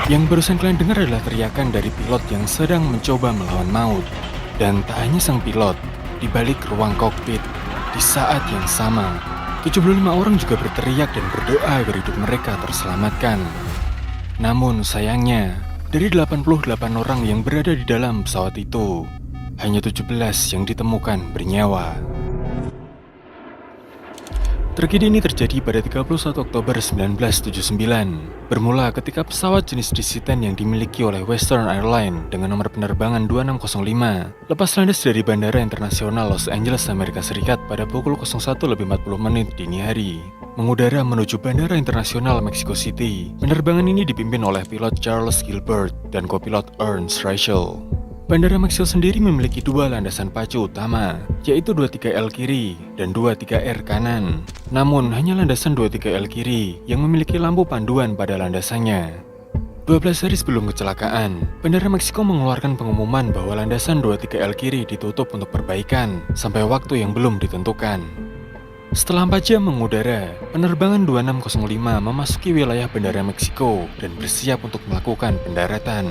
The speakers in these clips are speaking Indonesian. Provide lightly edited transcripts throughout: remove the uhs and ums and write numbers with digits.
Yang barusan kalian dengar adalah teriakan dari pilot yang sedang mencoba melawan maut. Dan tak hanya sang pilot, di balik ruang kokpit, di saat yang sama, 75 orang juga berteriak dan berdoa agar hidup mereka terselamatkan. Namun sayangnya, dari 88 orang yang berada di dalam pesawat itu, hanya 17 yang ditemukan bernyawa. Tragedi ini terjadi pada 31 Oktober 1979, bermula ketika pesawat jenis DC-10 yang dimiliki oleh Western Airlines dengan nomor penerbangan 2605 lepas landas dari Bandara Internasional Los Angeles, Amerika Serikat pada pukul 01.40 dini hari, mengudara menuju Bandara Internasional Mexico City. Penerbangan ini dipimpin oleh pilot Charles Gilbert dan kopilot Ernst Reichel. Bandara Mexico sendiri memiliki dua landasan pacu utama, yaitu 23L kiri dan 23R kanan. Namun, hanya landasan 23L kiri yang memiliki lampu panduan pada landasannya. 12 hari sebelum kecelakaan, Bandara Meksiko mengeluarkan pengumuman bahwa landasan 23L kiri ditutup untuk perbaikan sampai waktu yang belum ditentukan. Setelah 4 jam mengudara, penerbangan 2605 memasuki wilayah Bandara Meksiko dan bersiap untuk melakukan pendaratan.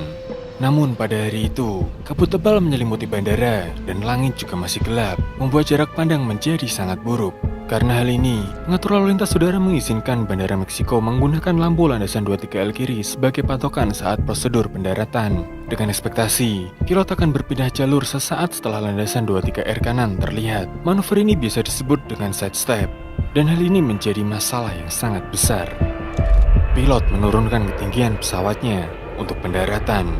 Namun pada hari itu, kabut tebal menyelimuti bandara dan langit juga masih gelap, membuat jarak pandang menjadi sangat buruk. Karena hal ini, pengatur lalu lintas udara mengizinkan Bandara Meksiko menggunakan lampu landasan 23L kiri sebagai patokan saat prosedur pendaratan. Dengan ekspektasi, pilot akan berpindah jalur sesaat setelah landasan 23R kanan terlihat. Manuver ini biasa disebut dengan sidestep, dan hal ini menjadi masalah yang sangat besar. Pilot menurunkan ketinggian pesawatnya untuk pendaratan.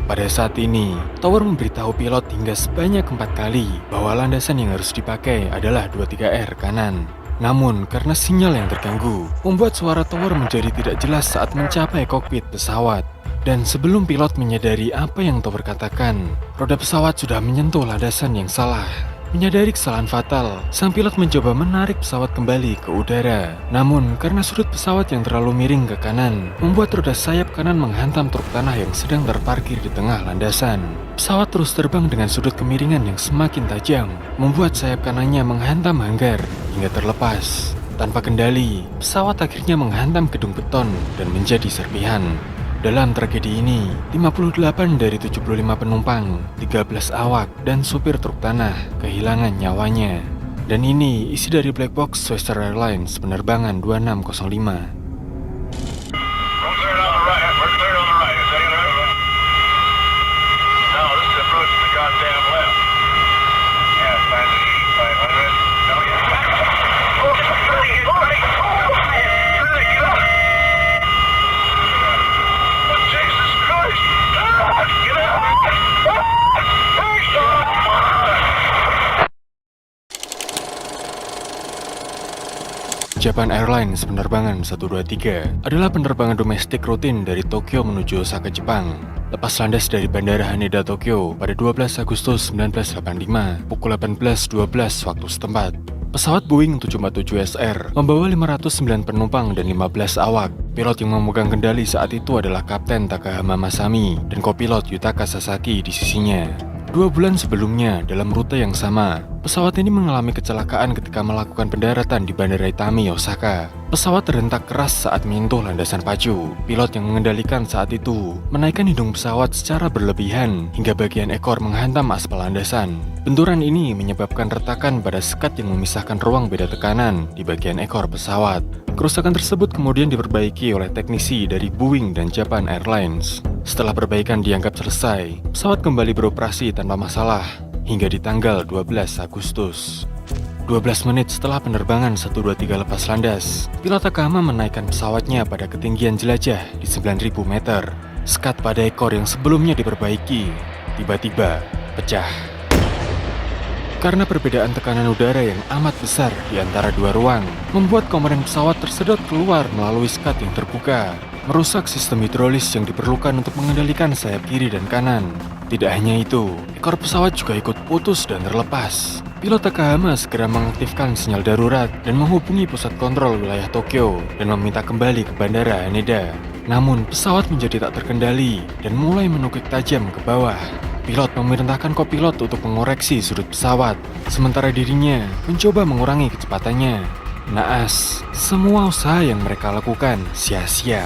Pada saat ini, tower memberitahu pilot hingga sebanyak 4 kali bahwa landasan yang harus dipakai adalah 23R kanan. Namun, karena sinyal yang terganggu, membuat suara tower menjadi tidak jelas saat mencapai kokpit pesawat. Dan sebelum pilot menyadari apa yang tower katakan, roda pesawat sudah menyentuh landasan yang salah. Menyadari kesalahan fatal, sang pilot mencoba menarik pesawat kembali ke udara. Namun, karena sudut pesawat yang terlalu miring ke kanan, membuat roda sayap kanan menghantam truk tanah yang sedang terparkir di tengah landasan. Pesawat terus terbang dengan sudut kemiringan yang semakin tajam, membuat sayap kanannya menghantam hanggar hingga terlepas. Tanpa kendali, pesawat akhirnya menghantam gedung beton dan menjadi serpihan. Dalam tragedi ini, 58 dari 75 penumpang, 13 awak, dan supir truk tanah kehilangan nyawanya. Dan ini isi dari black box Western Airlines penerbangan 2605. Japan Airlines penerbangan 123 adalah penerbangan domestik rutin dari Tokyo menuju Osaka, Jepang. Lepas landas dari Bandara Haneda, Tokyo pada 12 Agustus 1985 pukul 18.12 waktu setempat. Pesawat Boeing 747SR membawa 509 penumpang dan 15 awak. Pilot yang memegang kendali saat itu adalah Kapten Takahama Masami dan kopilot Yutaka Sasaki di sisinya. 2 bulan sebelumnya, dalam rute yang sama, pesawat ini mengalami kecelakaan ketika melakukan pendaratan di Bandara Itami, Osaka. Pesawat terhentak keras saat menyentuh landasan pacu. Pilot yang mengendalikan saat itu menaikkan hidung pesawat secara berlebihan hingga bagian ekor menghantam aspal landasan. Benturan ini menyebabkan retakan pada sekat yang memisahkan ruang beda tekanan di bagian ekor pesawat. Kerusakan tersebut kemudian diperbaiki oleh teknisi dari Boeing dan Japan Airlines. Setelah perbaikan dianggap selesai, pesawat kembali beroperasi tanpa masalah hingga di tanggal 12 Agustus. 12 menit setelah penerbangan 123 lepas landas, pilot Takahama menaikkan pesawatnya pada ketinggian jelajah di 9.000 meter. Sekat pada ekor yang sebelumnya diperbaiki, tiba-tiba pecah. Karena perbedaan tekanan udara yang amat besar di antara dua ruang, membuat komponen pesawat tersedot keluar melalui sekat yang terbuka, merusak sistem hidrolis yang diperlukan untuk mengendalikan sayap kiri dan kanan. Tidak hanya itu, ekor pesawat juga ikut putus dan terlepas. Pilot Takahama segera mengaktifkan sinyal darurat dan menghubungi pusat kontrol wilayah Tokyo dan meminta kembali ke Bandara Haneda. Namun, pesawat menjadi tak terkendali dan mulai menukik tajam ke bawah. Pilot memerintahkan kopilot untuk mengoreksi sudut pesawat, sementara dirinya mencoba mengurangi kecepatannya. Naas, semua usaha yang mereka lakukan sia-sia.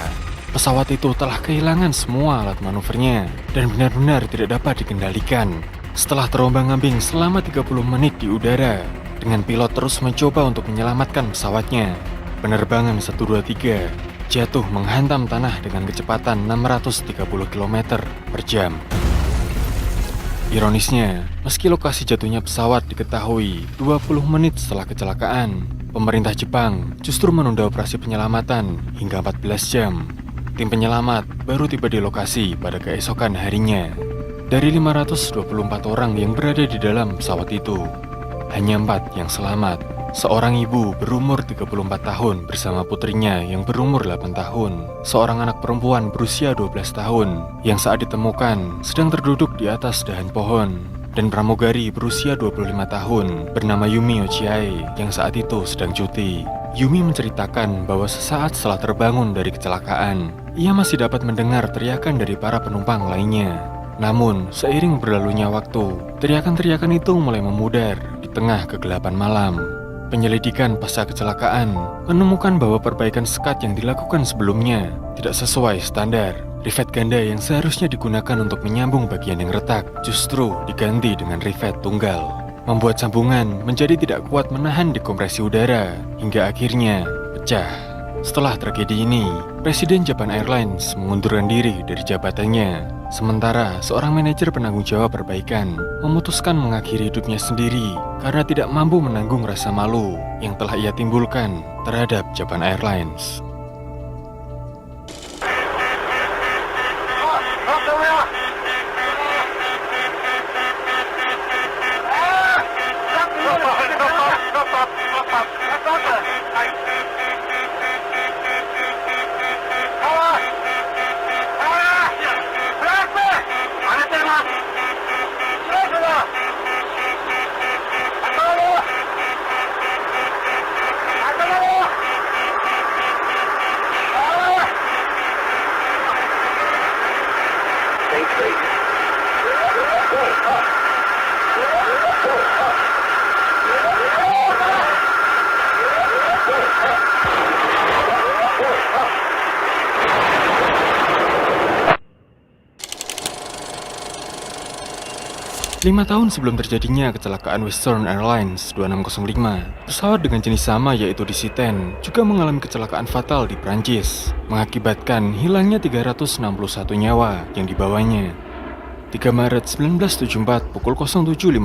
Pesawat itu telah kehilangan semua alat manuvernya dan benar-benar tidak dapat dikendalikan. Setelah terombang-ambing selama 30 menit di udara, dengan pilot terus mencoba untuk menyelamatkan pesawatnya, penerbangan 123 jatuh menghantam tanah dengan kecepatan 630 km per jam. Ironisnya, meski lokasi jatuhnya pesawat diketahui 20 menit setelah kecelakaan, pemerintah Jepang justru menunda operasi penyelamatan hingga 14 jam. Tim penyelamat baru tiba di lokasi pada keesokan harinya. Dari 524 orang yang berada di dalam pesawat itu, hanya 4 yang selamat. Seorang ibu berumur 34 tahun bersama putrinya yang berumur 8 tahun. Seorang anak perempuan berusia 12 tahun yang saat ditemukan sedang terduduk di atas dahan pohon. Dan pramugari berusia 25 tahun bernama Yumi Ochiai yang saat itu sedang cuti. Yumi menceritakan bahwa sesaat setelah terbangun dari kecelakaan, ia masih dapat mendengar teriakan dari para penumpang lainnya. Namun, seiring berlalunya waktu, teriakan-teriakan itu mulai memudar di tengah kegelapan malam. Penyelidikan pasca kecelakaan menemukan bahwa perbaikan sekat yang dilakukan sebelumnya tidak sesuai standar. Rivet ganda yang seharusnya digunakan untuk menyambung bagian yang retak justru diganti dengan rivet tunggal, membuat sambungan menjadi tidak kuat menahan dekompresi udara hingga akhirnya pecah. Setelah tragedi ini, Presiden Japan Airlines mengundurkan diri dari jabatannya. Sementara seorang manajer penanggung jawab perbaikan memutuskan mengakhiri hidupnya sendiri karena tidak mampu menanggung rasa malu yang telah ia timbulkan terhadap Japan Airlines. Lima tahun sebelum terjadinya kecelakaan Western Airlines 2605, pesawat dengan jenis sama yaitu DC-10 juga mengalami kecelakaan fatal di Prancis, mengakibatkan hilangnya 361 nyawa yang dibawanya. 3 Maret 1974 pukul 07.57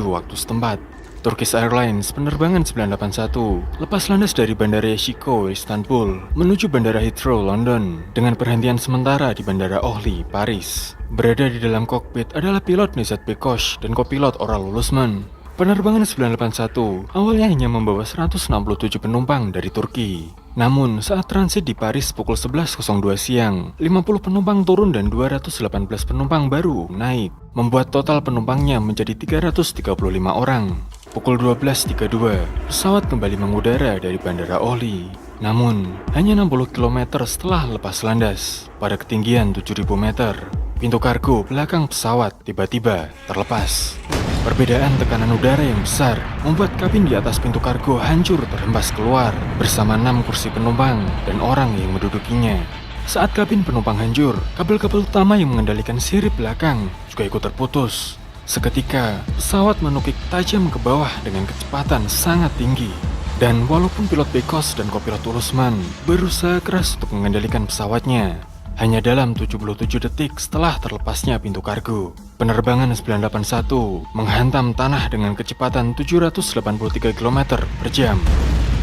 waktu setempat, Turkish Airlines penerbangan 981 lepas landas dari Bandara Yashiko, Istanbul menuju Bandara Heathrow, London dengan perhentian sementara di Bandara Orly, Paris. Berada di dalam kokpit adalah pilot Nezat Bekosh dan kopilot Oral Ulusman. Penerbangan 981 awalnya hanya membawa 167 penumpang dari Turki. Namun saat transit di Paris pukul 11.02 siang, 50 penumpang turun dan 218 penumpang baru naik, membuat total penumpangnya menjadi 335 orang. Pukul 12.32, pesawat kembali mengudara dari Bandara Orly. Namun, hanya 60 km setelah lepas landas, pada ketinggian 7.000 meter, pintu kargo belakang pesawat tiba-tiba terlepas. Perbedaan tekanan udara yang besar membuat kabin di atas pintu kargo hancur terhempas keluar bersama 6 kursi penumpang dan orang yang mendudukinya. Saat kabin penumpang hancur, kabel-kabel utama yang mengendalikan sirip belakang juga ikut terputus. Seketika, pesawat menukik tajam ke bawah dengan kecepatan sangat tinggi. Dan walaupun pilot Bekos dan kopilot Ulusman berusaha keras untuk mengendalikan pesawatnya, hanya dalam 77 detik setelah terlepasnya pintu kargo, penerbangan 981 menghantam tanah dengan kecepatan 783 km per jam.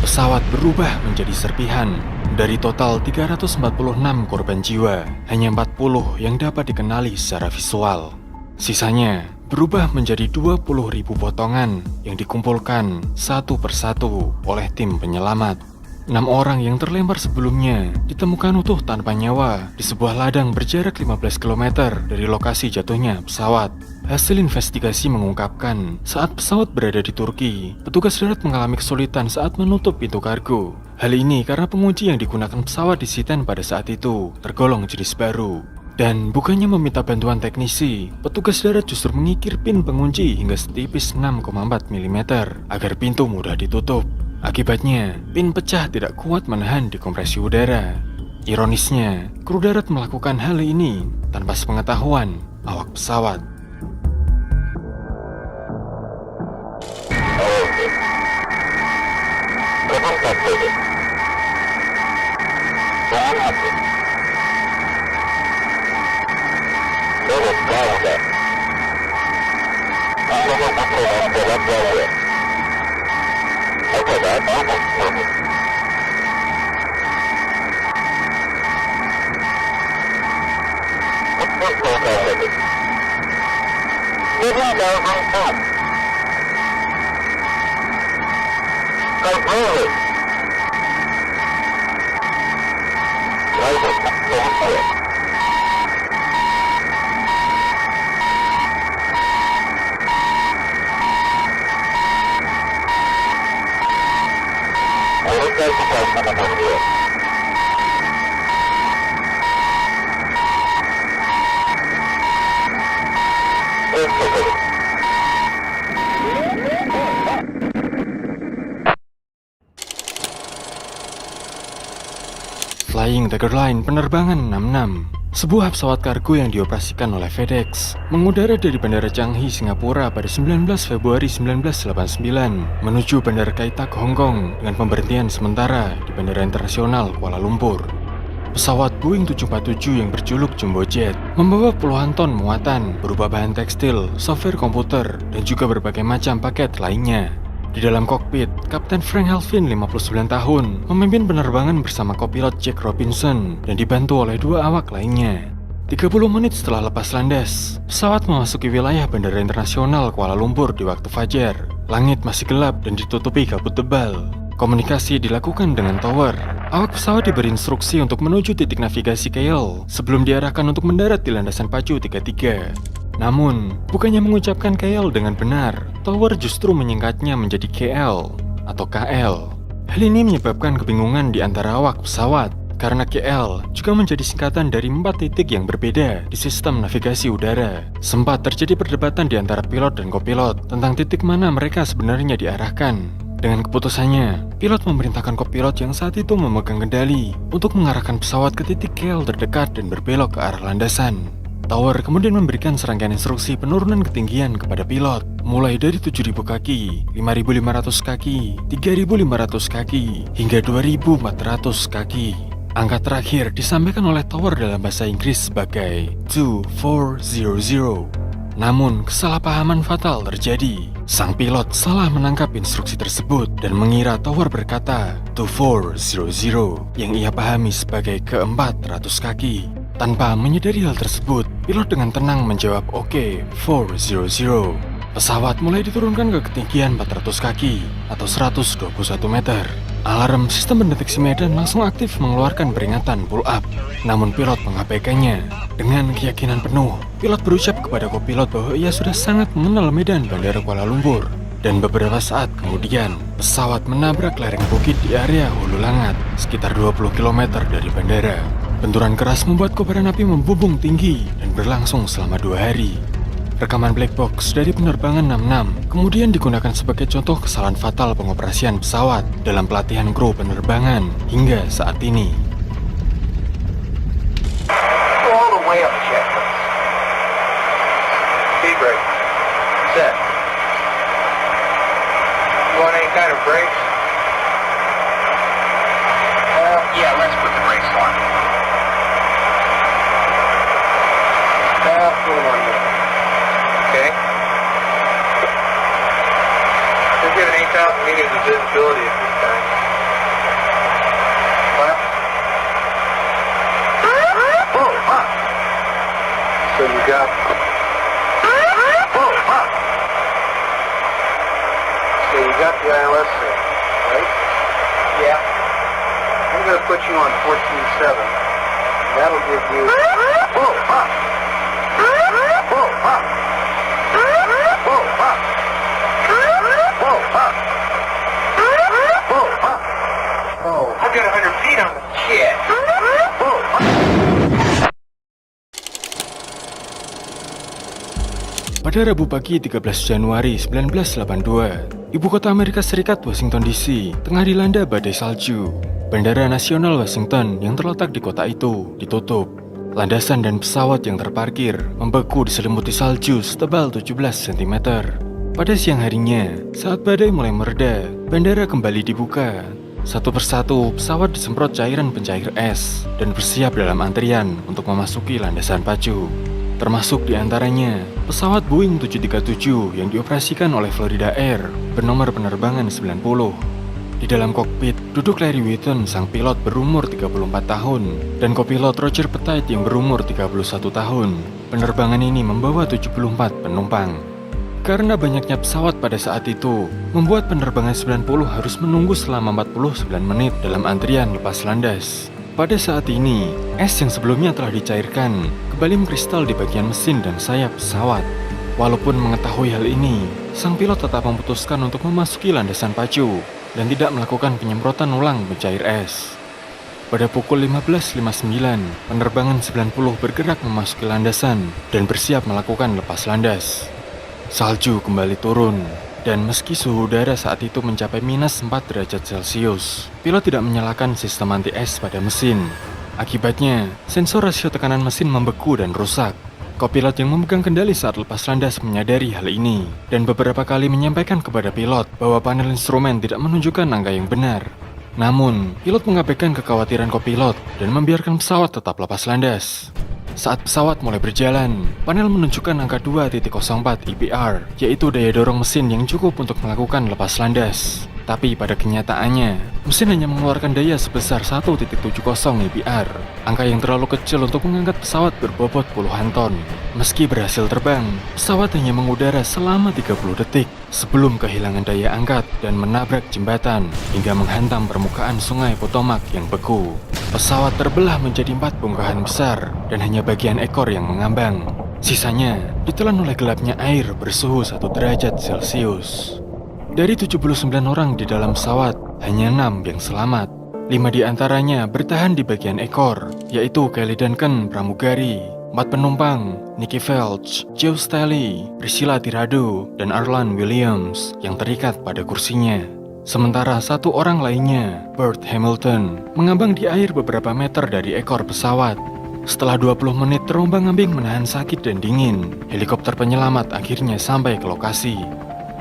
Pesawat berubah menjadi serpihan. Dari total 346 korban jiwa, hanya 40 yang dapat dikenali secara visual. Sisanya berubah menjadi 20.000 potongan yang dikumpulkan satu persatu oleh tim penyelamat. 6 orang yang terlempar sebelumnya ditemukan utuh tanpa nyawa di sebuah ladang berjarak 15 km dari lokasi jatuhnya pesawat. Hasil investigasi mengungkapkan saat pesawat berada di Turki, petugas darat mengalami kesulitan saat menutup pintu kargo. Hal ini karena pengunci yang digunakan pesawat DC-10 pada saat itu tergolong jenis baru. Dan bukannya meminta bantuan teknisi, petugas darat justru mengikir pin pengunci hingga setipis 6,4 mm agar pintu mudah ditutup. Akibatnya, pin pecah tidak kuat menahan dekompresi udara. Ironisnya, kru darat melakukan hal ini tanpa sepengetahuan awak pesawat. Flying Tiger Line penerbangan 66, sebuah pesawat kargo yang dioperasikan oleh FedEx, mengudara dari Bandara Changi, Singapura pada 19 Februari 1989 menuju Bandara Kai Tak, Hong Kong dengan pemberhentian sementara di Bandara Internasional Kuala Lumpur. Pesawat Boeing 747 yang berjuluk Jumbo Jet membawa puluhan ton muatan berupa bahan tekstil, software komputer, dan juga berbagai macam paket lainnya. Di dalam kokpit, Kapten Frank Helvin, 59 tahun, memimpin penerbangan bersama kopilot Jack Robinson dan dibantu oleh dua awak lainnya. 30 menit setelah lepas landas, pesawat memasuki wilayah Bandara Internasional Kuala Lumpur di waktu fajar. Langit masih gelap dan ditutupi kabut tebal. Komunikasi dilakukan dengan tower. Awak pesawat diberi instruksi untuk menuju titik navigasi KL sebelum diarahkan untuk mendarat di landasan pacu 33. Namun, bukannya mengucapkan KL dengan benar, tower justru menyingkatnya menjadi KL atau KL. Hal ini menyebabkan kebingungan di antara awak pesawat, karena KL juga menjadi singkatan dari 4 titik yang berbeda di sistem navigasi udara. Sempat terjadi perdebatan di antara pilot dan kopilot tentang titik mana mereka sebenarnya diarahkan. Dengan keputusannya, pilot memerintahkan kopilot yang saat itu memegang kendali untuk mengarahkan pesawat ke titik KL terdekat dan berbelok ke arah landasan. Tower kemudian memberikan serangkaian instruksi penurunan ketinggian kepada pilot, mulai dari 7.000 kaki, 5.500 kaki, 3.500 kaki, hingga 2.400 kaki. Angka terakhir disampaikan oleh Tower dalam bahasa Inggris sebagai 2400. Namun, kesalahpahaman fatal terjadi. Sang pilot salah menangkap instruksi tersebut dan mengira Tower berkata 2400 yang ia pahami sebagai ke-400 kaki. Tanpa menyadari hal tersebut, pilot dengan tenang menjawab "Oke, 400". Pesawat mulai diturunkan ke ketinggian 400 kaki atau 121 meter. Alarm sistem pendeteksi medan langsung aktif mengeluarkan peringatan pull up. Namun pilot mengabaikannya. Dengan keyakinan penuh, pilot berucap kepada kopilot bahwa ia sudah sangat mengenal medan Bandara Kuala Lumpur. Dan beberapa saat kemudian, pesawat menabrak lereng bukit di area Hulu Langat, sekitar 20 km dari bandara. Benturan keras membuat kobaran api membumbung tinggi dan berlangsung selama 2 hari. Rekaman black box dari penerbangan 66 kemudian digunakan sebagai contoh kesalahan fatal pengoperasian pesawat dalam pelatihan kru penerbangan hingga saat ini. All the way up check. Speed brake. Set. You want any kind of brakes? Yeah, let's put the brakes on. Put them on there. Okay. Just give an 8,000 meters of visibility at this time. What? Whoa, huh. So you got... Whoa, huh. So you got the ILS set, right? Yeah. I'm going to put you on 14.7. That'll give you... Whoa, huh. Whoa, huh. Whoa, huh. Whoa, huh. Whoa, huh. Oh, I got 100 feet on the jet. Whoa, huh. Pada Rabu pagi 13 Januari 1982, Ibu kota Amerika Serikat, Washington DC, tengah dilanda badai salju. Bandara Nasional Washington yang terletak di kota itu ditutup. Landasan dan pesawat yang terparkir membeku diselimuti salju setebal 17 cm. Pada siang harinya, saat badai mulai mereda, bandara kembali dibuka. Satu persatu, pesawat disemprot cairan pencair es dan bersiap dalam antrian untuk memasuki landasan pacu. Termasuk diantaranya pesawat Boeing 737 yang dioperasikan oleh Florida Air bernomor penerbangan 90. Di dalam kokpit, duduk Larry Whitten, sang pilot berumur 34 tahun, dan kopilot Roger Pettit yang berumur 31 tahun. Penerbangan ini membawa 74 penumpang. Karena banyaknya pesawat pada saat itu, membuat penerbangan 90 harus menunggu selama 49 menit dalam antrian lepas landas. Pada saat ini, es yang sebelumnya telah dicairkan kembali mengkristal di bagian mesin dan sayap pesawat. Walaupun mengetahui hal ini, sang pilot tetap memutuskan untuk memasuki landasan pacu dan tidak melakukan penyemprotan ulang pencair es. Pada pukul 15.59, penerbangan 90 bergerak memasuki landasan dan bersiap melakukan lepas landas. Salju kembali turun, dan meski suhu udara saat itu mencapai minus 4 derajat Celcius, pilot tidak menyalakan sistem anti-es pada mesin. Akibatnya, sensor rasio tekanan mesin membeku dan rusak. Kopilot yang memegang kendali saat lepas landas menyadari hal ini, dan beberapa kali menyampaikan kepada pilot bahwa panel instrumen tidak menunjukkan angka yang benar. Namun, pilot mengabaikan kekhawatiran kopilot dan membiarkan pesawat tetap lepas landas. Saat pesawat mulai berjalan, panel menunjukkan angka 2.04 EPR, yaitu daya dorong mesin yang cukup untuk melakukan lepas landas. Tapi pada kenyataannya, mesin hanya mengeluarkan daya sebesar 1.70 EPR, angka yang terlalu kecil untuk mengangkat pesawat berbobot puluhan ton. Meski berhasil terbang, pesawat hanya mengudara selama 30 detik sebelum kehilangan daya angkat dan menabrak jembatan hingga menghantam permukaan sungai Potomac yang beku. Pesawat terbelah menjadi 4 bongkahan besar dan hanya bagian ekor yang mengambang. Sisanya ditelan oleh gelapnya air bersuhu 1 derajat Celcius. Dari 79 orang di dalam pesawat, hanya 6 yang selamat. 5 di antaranya bertahan di bagian ekor, yaitu Kelly Duncan pramugari, 4 penumpang, Nikki Felch, Joe Staley, Priscilla Tirado, dan Arlan Williams yang terikat pada kursinya. Sementara 1 orang lainnya, Burt Hamilton, mengambang di air beberapa meter dari ekor pesawat. Setelah 20 menit terombang-ambing menahan sakit dan dingin, helikopter penyelamat akhirnya sampai ke lokasi.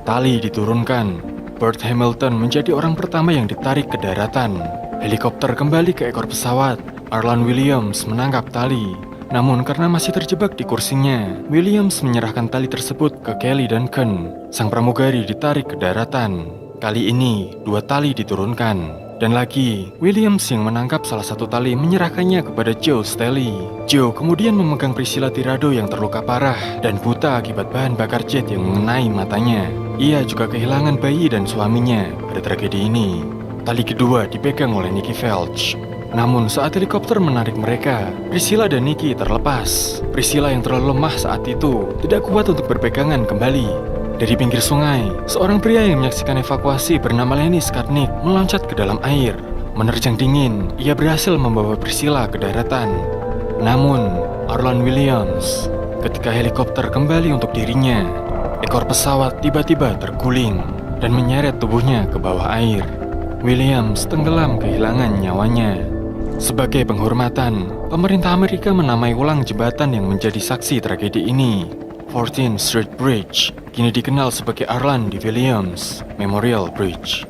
Tali diturunkan. Burt Hamilton menjadi orang pertama yang ditarik ke daratan. Helikopter kembali ke ekor pesawat. Arlan Williams menangkap tali. Namun karena masih terjebak di kursinya, Williams menyerahkan tali tersebut ke Kelly Duncan. Sang pramugari ditarik ke daratan. Kali ini 2 tali diturunkan. Dan lagi, Williams yang menangkap salah satu tali menyerahkannya kepada Joe Staley. Joe kemudian memegang Priscilla Tirado yang terluka parah dan buta akibat bahan bakar jet yang mengenai matanya. Ia juga kehilangan bayi dan suaminya pada tragedi ini. Tali kedua dipegang oleh Nikki Felch. Namun saat helikopter menarik mereka, Priscilla dan Nikki terlepas. Priscilla yang terlalu lemah saat itu tidak kuat untuk berpegangan kembali. Dari pinggir sungai, seorang pria yang menyaksikan evakuasi bernama Lenny Skarnik meloncat ke dalam air. Menerjang dingin, ia berhasil membawa Priscilla ke daratan. Namun, Arlan Williams, ketika helikopter kembali untuk dirinya, ekor pesawat tiba-tiba terguling dan menyeret tubuhnya ke bawah air. Williams tenggelam kehilangan nyawanya. Sebagai penghormatan, pemerintah Amerika menamai ulang jembatan yang menjadi saksi tragedi ini, 14th Street Bridge, kini dikenal sebagai Arlan D. Williams Memorial Bridge.